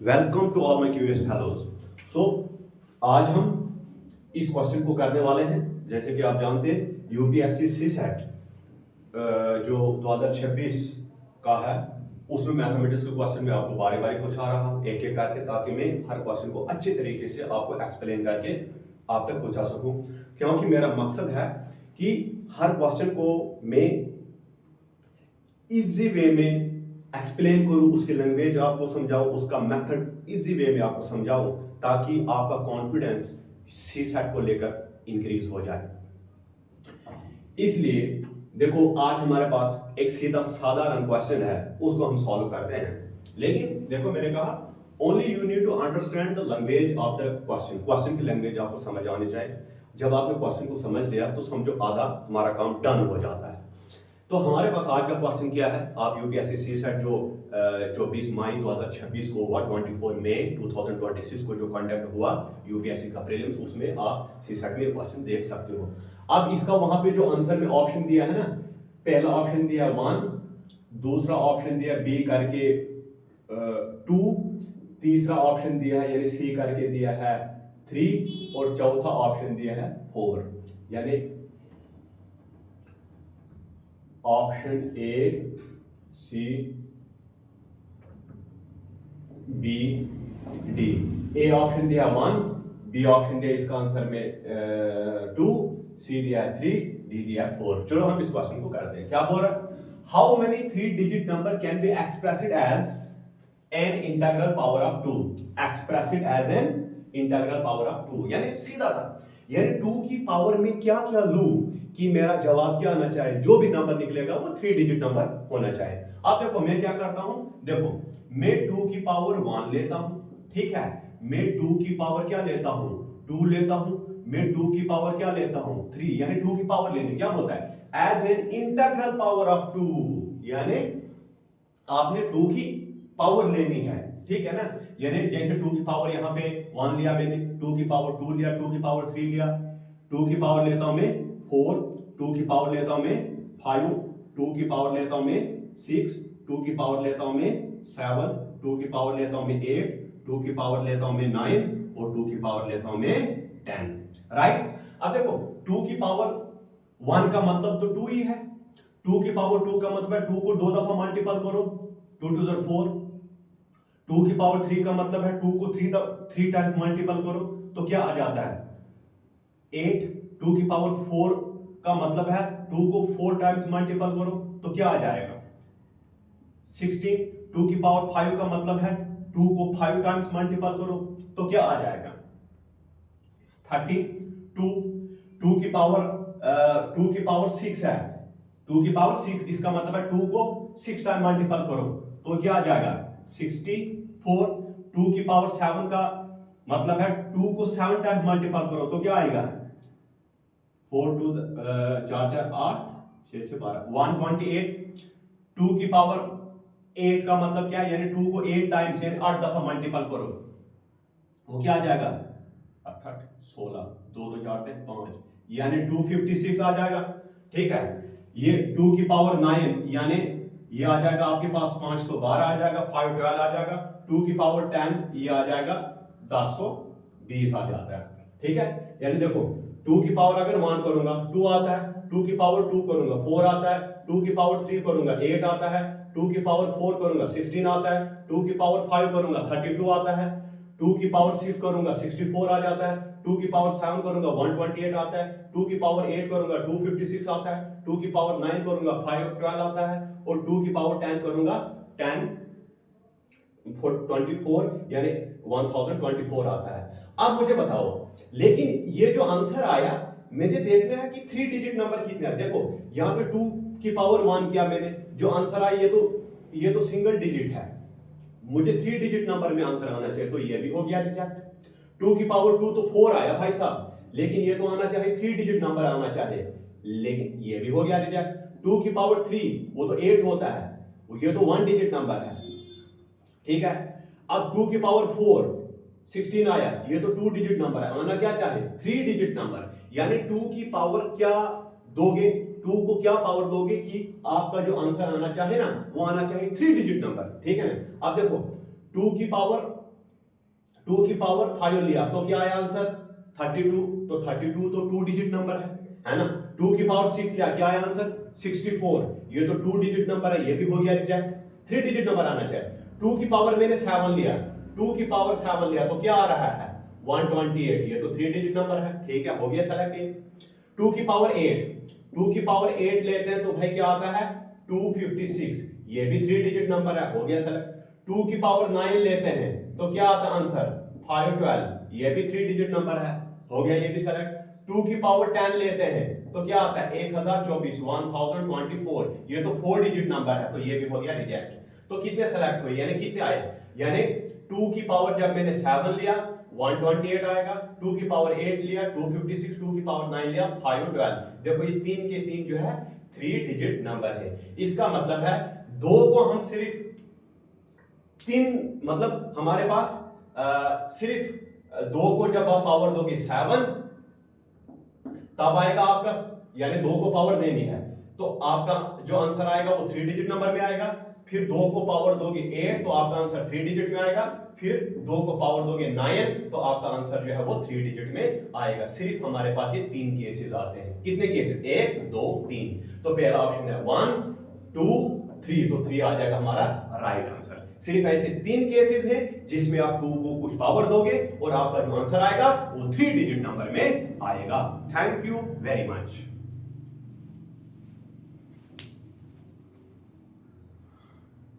Welcome to all my curious fellows. So आज हम इस क्वेश्चन को करने वाले हैं। जैसे कि आप जानते हैं यूपीएससी सीसेट जो 2026 का है, उसमें मैथमेटिक्स के क्वेश्चन में आपको बारी बारी पूछा रहा हूं एक एक करके, ताकि मैं हर क्वेश्चन को अच्छे तरीके से आपको एक्सप्लेन करके आप तक पहुंचा सकूं। क्योंकि मेरा मकसद है कि हर क्वेश्चन को मैं इजी वे में एक्सप्लेन करूं, उसकी लैंग्वेज आपको समझाऊं, उसका मेथड इजी वे में आपको समझाऊं, ताकि आपका कॉन्फिडेंस सी सेट को लेकर इंक्रीज हो जाए। इसलिए देखो, आज हमारे पास एक सीधा साधारण क्वेश्चन है, उसको हम सॉल्व करते हैं। लेकिन देखो, मैंने कहा only you need to understand the language of the question. Question की लैंग्वेज आपको समझ आनी चाहिए। जब आपने क्वेश्चन को समझ लिया तो समझो आधा हमारा काम डन हो जाता है। तो हमारे पास आज का क्वेश्चन क्या है? आप यूपीएससी सीसेट जो 24 मई 2026 को हुआ, 24 मई 2026 को जो कंडक्ट हुआ यूपीएससी का प्रीलिम्स, उसमें आप सीसेट में क्वेश्चन देख सकते हो। अब इसका वहां पे जो आंसर में ऑप्शन दिया है ना, पहला ऑप्शन दिया 1, दूसरा ऑप्शन दिया बी करके 2, तीसरा ऑप्शन दिया है यानी सी करके दिया है 3, और चौथा ऑप्शन दिया है 4। यानी option A, C, B, D. A option दिया 1, बी ऑप्शन दिया इसका आंसर में 2, सी दिया है 3, डी दिया है 4। चलो हम इस क्वेश्चन को करते हैं। क्या बोल रहा है? How many 3 digit number can be expressed as an integral power of 2? Expressed as an integral power of 2, यानी सीधा सा, यानी 2 की पावर में क्या क्या लूं कि मेरा जवाब क्या आना चाहिए, जो भी नंबर निकलेगा वो 3 डिजिट नंबर होना चाहिए। अब देखो मैं क्या करता हूं, देखो मैं 2 की पावर 1 लेता हूं, ठीक है। मैं 2 की पावर क्या लेता हूं, 2 लेता हूं। मैं 2 की पावर क्या लेता हूं, 3, यानी 2 की पावर लेने क्या बोलता है, as an integral power of 2, यानी आपने 2 की पावर लेनी है, ठीक है ना। यानी जैसे 2 की पावर यहां पे 1 लिया मैंने, 2 की पावर 2 लिया, 2 की पावर 3 लिया, 2 की पावर लेता हूं मैं 4, 2 की पावर लेता हूं मैं 5, 2 की पावर लेता हूं मैं 6, 2 की पावर लेता हूं मैं 7, 2 की पावर लेता हूं मैं 8, 2 की पावर लेता हूं मैं 9, और 2 की पावर लेता हूं मैं 10। राइट। अब देखो 2 की पावर 1 का मतलब तो 2 ही है। 2 की पावर 2 का मतलब है 2 को 2 दफा मल्टीपल करो, 2 2 4। 2 की पावर 3 का मतलब है 2 को 3 टाइम्स मल्टीपल करो तो क्या आ जाता है, 8। 2 की पावर 4 का मतलब है 2 को 4 टाइम्स मल्टीपल करो तो क्या आ जाएगा, 16। 2 की पावर 5 का मतलब है 2 को 5 टाइम्स मल्टीपल करो तो क्या आ जाएगा, 32। 2 की पावर 2 की पावर 6 है, 2 की पावर 6, इसका मतलब है 2 को 6 टाइम मल्टीपल करो तो क्या आ जाएगा, 64। 2 की पावर 7 का मतलब है 2 को 7 टाइम मल्टीपल करो तो क्या आएगा, 4 2 4 4 8 6 6 12 128। 2 की पावर 8 का मतलब क्या है, यानी 2 को 8 टाइम्स यानी 8 दफा मल्टीपल करो वो क्या आ जाएगा, 8 16, 2 2 4 5, यानी 256 आ जाएगा। ठीक है। ये 2 की पावर 9 यानी ये आ जाएगा आपके पास 512 आ जाएगा, 512 आ जाएगा। 2 की पावर 10 ये आ जाएगा 1020 आ जाता है। ठीक है। यानी देखो 2 की पावर अगर 1 करूंगा 2 आता है, 2 की पावर 2 करूंगा 4 आता है, 2 की पावर 3 करूंगा 8 आता है, 2 की पावर 4 करूंगा 16 आता है, 2 की पावर 5 करूंगा 32 आता है, 2 की पावर 6 करूंगा 64 आ जाता है, 2 की पावर 7 करूंगा 128 आता है, 2 की पावर 8 करूंगा 256 आता है, 2 की पावर 9 करूंगा 512 आता है, और 2 की पावर 10 करूंगा 10 24 यानी 1024 आता है। अब मुझे बताओ, लेकिन ये जो आंसर आया मुझे देखना है कि 3 डिजिट नंबर कितने हैं। देखो यहां पे 2 की पावर 1 किया मैंने, जो आंसर आया ये तो सिंगल डिजिट है, मुझे 3 डिजिट नंबर में आंसर आना चाहिए, तो ये भी हो गया रिजेक्ट। 2 की पावर 2 तो 4 आया भाई साहब, लेकिन ये तो आना चाहिए 3 डिजिट नंबर आना चाहिए, लेकिन ये भी हो गया रिजेक्ट। 2 की पावर 3 वो तो 8 होता है, ये तो 1 डिजिट नंबर है। ठीक है। अब 2 की पावर 4 16 आया, ये तो 2 डिजिट नंबर है, आना क्या चाहिए 3 डिजिट नंबर, यानी 2 की पावर क्या दोगे, 2 को क्या पावर दोगे कि आपका जो आंसर आना चाहिए ना वो आना चाहिए 3 डिजिट नंबर। ठीक है ना। अब देखो 2 की पावर 2 की पावर 5 लिया तो क्या आया आंसर 32, तो 32 तो 2 डिजिट नंबर है ना। 2 की पावर 6 लिया, क्या आया आंसर 64, ये तो 2 डिजिट नंबर है, ये भी हो गया रिजेक्ट, 3 डिजिट नंबर आना चाहिए। 2 की पावर मैंने 7 लिया, 2 की पावर 7 लिया तो क्या आ रहा है 128, ये तो 3 डिजिट नंबर है, ठीक है, हो गया सेलेक्ट। 2 की पावर 8, 2 की पावर 8 लेते हैं तो भाई क्या आता है 256, ये भी 3 डिजिट नंबर है, हो गया सेलेक्ट। 2 की पावर 9 लेते हैं तो क्या आता है आंसर 512, ये भी 3 डिजिट नंबर है, हो गया ये भी सेलेक्ट। 2 की पावर 10 लेते हैं तो क्या आता है 1024, 1024, ये तो 4 डिजिट नंबर है, तो ये भी हो गया रिजेक्ट। तो कितने सेलेक्ट हुए, यानी कितने आए, यानी 2 की पावर जब मैंने 7 लिया 128 आएगा, 2 की पावर 8 लिया 256, 2 की पावर 9 लिया 512। देखो ये 3 के 3 जो है 3 डिजिट नंबर है। इसका मतलब है 2 को हम सिर्फ 3, मतलब हमारे पास सिर्फ 2 को जब आप पावर दोगे 7 तब आएगा आपका, यानी 2 को पावर देनी है तो आपका जो आंसर आएगा वो 3 डिजिट नंबर में आएगा। फिर 2 को पावर दोगे 8 तो आपका आंसर 3 डिजिट में आएगा। फिर 2 को पावर दोगे 9 तो आपका आंसर जो है वो 3 डिजिट में आएगा। सिर्फ हमारे पास ये 3 केसेस आते हैं। कितने केसेस, 1 2 3। तो पहला ऑप्शन है 1 2 3, तो 3 आ जाएगा हमारा राइट आंसर। सिर्फ ऐसे 3 केसेस हैं जिसमें आप 2 को कुछ पावर दोगे और आपका जो आंसर आएगा वो 3 डिजिट नंबर में आएगा। Thank you very much.